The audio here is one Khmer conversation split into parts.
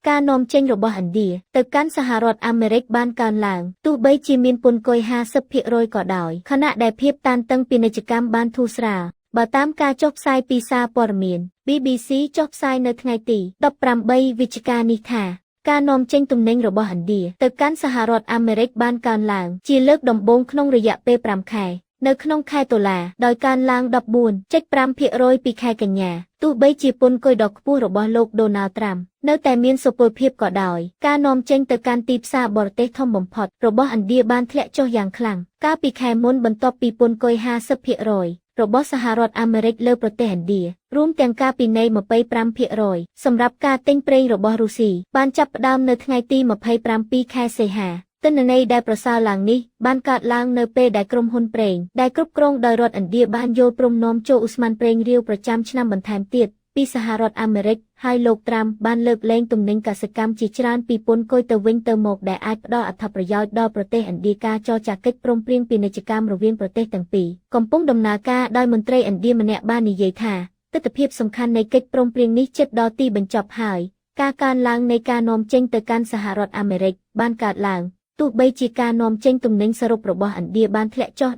ការនាំចេញរបស់ឥណ្ឌាទៅកាន់សហរដ្ឋអាមេរិកបានកើនឡើងទោះបីជាមានពន្ធគយ 50% ក៏ដោយខណៈដែលភាពតានតឹងពាណិជ្ជកម្មបានធូរស្រាលបើតាមការចុះផ្សាយពីសារព័ត៌មាន BBC ចុះផ្សាយនៅថ្ងៃទី18វិច្ឆិកានេះថាការនាំចេញទំនិញរបស់ឥណ្ឌាទៅកាន់សហរដ្ឋអាមេរិកបានកើនឡើងជាលើកដំបូងក្នុងរយៈពេល5ខែនៅក្នុងខែតុលាដោយកើនឡើង 14.5% ពីខែកញ្ញាទោះបីជាពន្ធគយដ៏ខ្ពស់របស់លោកដូណាល់ត្រាំនៅតែមានសុពលភាពក៏ដោយការនាំចេញទៅកាន់ទីផ្សារបរទេសធំបំផុតរបស់ឥណ្ឌាបានធ្លាក់ចុះយ៉ាងខ្លាំងកាលពីខែមុនបន្ទាប់ពីពន្ធគយ 50% របស់សហរដ្ឋអាមេរិកលើប្រទេសឥណ្ឌារួមទាំងការពិន័យ 25% សម្រាប់ការទិញប្រេងរបស់រុស្ស៊ីបានចាប់ផ្ដើមនៅថ្ងៃទី27ខែសីហាទិន្នន័យដែលប្រសើរឡើងនេះបានកើតឡើងនៅពេលដែលក្រុមហ៊ុនប្រេងដែលគ្រប់គ្រងដោយរដ្ឋឥណ្ឌាបានយល់ព្រមនាំចូលឧស្ម័នប្រេងរាវប្រចាំឆ្នាំបន្ថែមទៀតពីសហរដ្ឋអាមេរិកហើយលោកត្រាំបានលើកលែងទំនិញកសិកម្មជាច្រើនពីពន្ធគយទៅវិញទៅមកដែលអាចផ្ដល់អត្ថប្រយោជន៍ដល់ប្រទេសឥណ្ឌាការចរចាកិច្ចព្រមព្រៀងពាណិជ្ជកម្មរវាងប្រទេសទាំងពីរកំពុងដំណើរការដោយមន្ត្រីឥណ្ឌាម្នាក់បាននិយាយថាទិដ្ឋភាពសំខាន់នៃកិច្ចព្រមព្រៀងនេះជិតដល់ទីបញ្ចប់ហើយការកើនឡើងនៃការនាំចេញទៅកាន់សហរដ្ឋអាមេរិកបានកើតឡើងទោះបីជាការនាំចេញទំនិញសរុបរបស់ឥណ្ឌាបានធ្លាក់ចុះ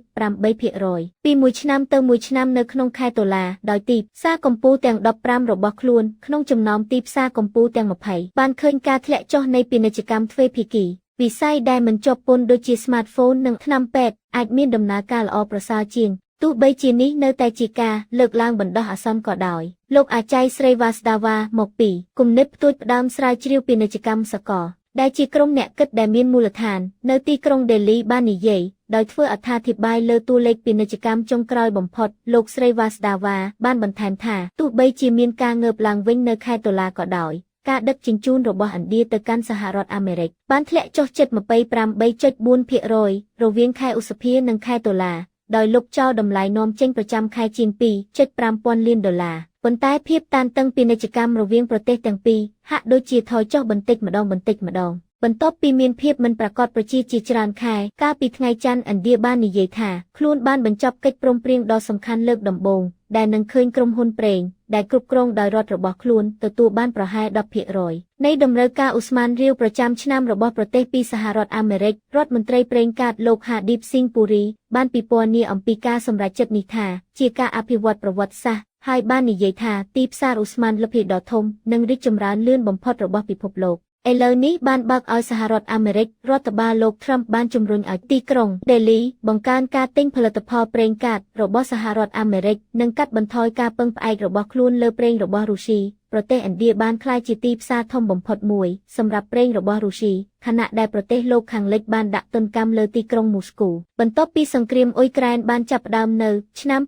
11.8% ពីមួយឆ្នាំទៅមួយឆ្នាំនៅក្នុងខែតុលាដោយទីផ្សារកំពូលទាំង15របស់ខ្លួនក្នុងចំណោមទីផ្សារកំពូលទាំង20បានឃើញការធ្លាក់ចុះនៃពាណិជ្ជកម្មទ្វេភាគីវិស័យដែលមិនជាប់ពន្ធដូចជា Smartphone និងថ្នាំពេទ្យអាចមានដំណើរការល្អប្រសើរជាងទោះបីជានេះនៅតែជាការលើកឡើងបណ្ដោះអាសន្នក៏ដោយលោកអាចារ្យស្រីវ៉ាស្ដាវ៉ាមកពីគំនិតផ្ទួចផ្ដើមស្រាវជ្រាវពាណិជ្ជកម្មសកលដែលជាក្រុមអ្នកគិតដែលមានមូលដ្ឋាននៅទីក្រុងដេលីបាននិយាយដោយធ្វើអត្ថាធិប្បាយលើតួលេខពាណិជ្ជកម្មចុងក្រោយបំផុតលោកស្រីវ៉ាស្ដាវ៉ាបានបន្ថែមថាទោះបីជាមានការងើបឡើងវិញនៅខែតុលាក៏ដោយការដឹកជញ្ជូនរបស់ឥណ្ឌាទៅកាន់សហរដ្ឋអាមេរិកបានធ្លាក់ចុះជិត 28.4% រវាងខែឧសភានិងខែតុលាដោយលុបចោលតម្លៃនាំចេញប្រចាំខែជាង 2.5 ពាន់លានដុល្លារប៉ុន្តែភាពតានតឹងពាណិជ្ជកម្មរវាងប្រទេសទាំងពីរហាក់ដូចជាថយចុះបន្តិចម្ដងបន្ទាប់ពីមានភាពមិនប្រាកដប្រជាជាច្រើនខែកាលពីថ្ងៃច័ន្ទឥណ្ឌាបាននិយាយថាខ្លួនបានបញ្ចប់កិច្ចព្រមព្រៀងដ៏សំខាន់លើកដំបូងដែលនឹងឃើញក្រុមហ៊ុនប្រេងដែលគ្រប់គ្រងដោយរដ្ឋរបស់ខ្លួនទទួលបានប្រហែល 10% នៃតម្រូវការឧស្ម័នរាវប្រចាំឆ្នាំរបស់ប្រទេសពីសហរដ្ឋអាមេរិករដ្ឋមន្ត្រីប្រេងកាតលោកហាឌីបស៊ីងពូរីបានពិពណ៌នាអំពីការសម្រេចចិត្តនេះថាជាការអភិវឌ្ឍប្រវត្តិសាស្ត្រហើយបាននិយាយថាទីផ្សារឧស្ម័នលភិដ៏ធំនិងរីកចម្រើនលឿនបំផុតរបស់ពិភពលោកឥឡូវនេះបានបើកឲ្យសហរដ្ឋអាមេរិករដ្ឋបាលលោកត្រាំបានជំរុញឲ្យទីក្រុងដេលីបង្កើនការទិញផលិតផលប្រេងកាតរបស់សហរដ្ឋអាមេរិកនិងកាត់បន្ថយការពឹងផ្អែករបស់ខ្លួនលើប្រេងរបស់រុស្ស៊ីប្រទេសឥណ្ឌាបានក្លាយជាទីផ្សារធំបំផុតមួយសម្រាប់ប្រេងរបស់រុស្ស៊ីខណៈដែលប្រទេសលោកខាងលិចបានដាក់ទណ្ឌកម្មលើទីក្រុងមូស្គូបន្ទាប់ពីសង្គ្រាមអ៊ុយក្រែនបានចាប់ផ្ដើមនៅឆ្នាំ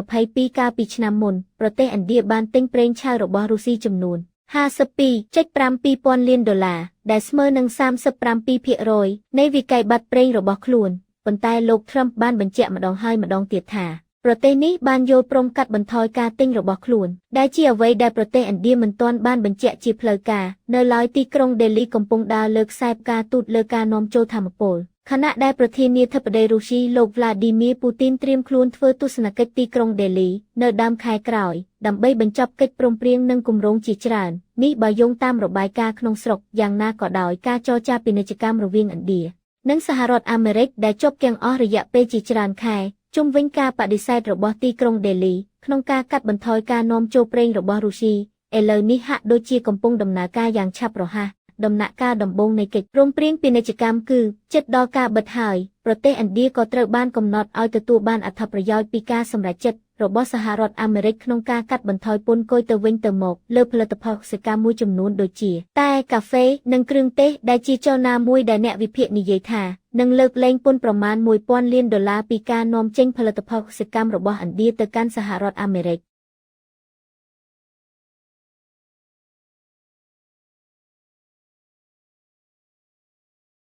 2022កាលពីឆ្នាំមុនប្រទេសឥណ្ឌាបានទិញប្រេងឆៅរបស់រុស្ស៊ីចំនួន52.7 ពាន់លានដុល្លារដែលស្មើនឹង 37% នៃវិក័យប័ត្រប្រេងរបស់ខ្លួនប៉ុន្តែលោកត្រាំបានបញ្ជាក់ម្ដងហើយម្ដងទៀតថាប្រទេសនេះបានយល់ព្រមកាត់បន្ថយការទិញរបស់ខ្លួនដែលជាអ្វីដែលប្រទេសឥណ្ឌាមិនទាន់បានបញ្ជាក់ជាផ្លូវការនៅឡើយទីក្រុងដេលីកំពុងដើរលើខ្សែផ្កាទូតលើការនាំចូលថាមពលខណៈដែលប្រធានាធិបតីរុស្ស៊ីលោកវ្លាឌីមៀពូទីនត្រៀមខ្លួនធ្វើទស្សនកិច្ចទីក្រុងដេលីនៅដើមខែក្រោយដើម្បីបញ្ចប់កិច្ចព្រមព្រៀងនិងគម្រោងជាច្រើននេះបើយោងតាមរបាយការណ៍ក្នុងស្រុកយ៉ាងណាក៏ដោយការចរចាពាណិជ្ជកម្មរវាងឥណ្ឌានិងសហរដ្ឋអាមេរិកដែលជាប់គាំងអស់រយៈពេលជាច្រើនខែជុំវិញការបដិសេធរបស់ទីក្រុងដេលីក្នុងការកាត់បន្ថយការនាំចូលប្រេងរបស់រុស្ស៊ីឥឡូវនេះហាក់ដូចជាកំពុងដំណើរការយ៉ាងឆាប់រហ័សដំណាក់កាលដំបូងនៃកិច្ចព្រមព្រៀងពាណិជ្ជកម្មគឺជិតដល់ការបិទហើយប្រទេសឥណ្ឌាក៏ត្រូវបានកំណត់ឲ្យទទួលបានអត្ថប្រយោជន៍ពីការសម្រេចចិត្តរបស់សហរដ្ឋអាមេរិកក្នុងការកាត់បន្ថយពន្ធគយទៅវិញទៅមកលើផលិតផលកសិកម្មមួយចំនួនដូចជាតែកាហ្វេនិងគ្រឿងទេសដែលជាចលនាមួយដែលអ្នកវិភាគនិយាយថានឹងលើកលែងពន្ធប្រមាណ 1000 លានដុល្លារពីការនាំចេញផលិតផលកសិកម្មរបស់ឥណ្ឌាទៅកាន់សហរដ្ឋអាមេរិក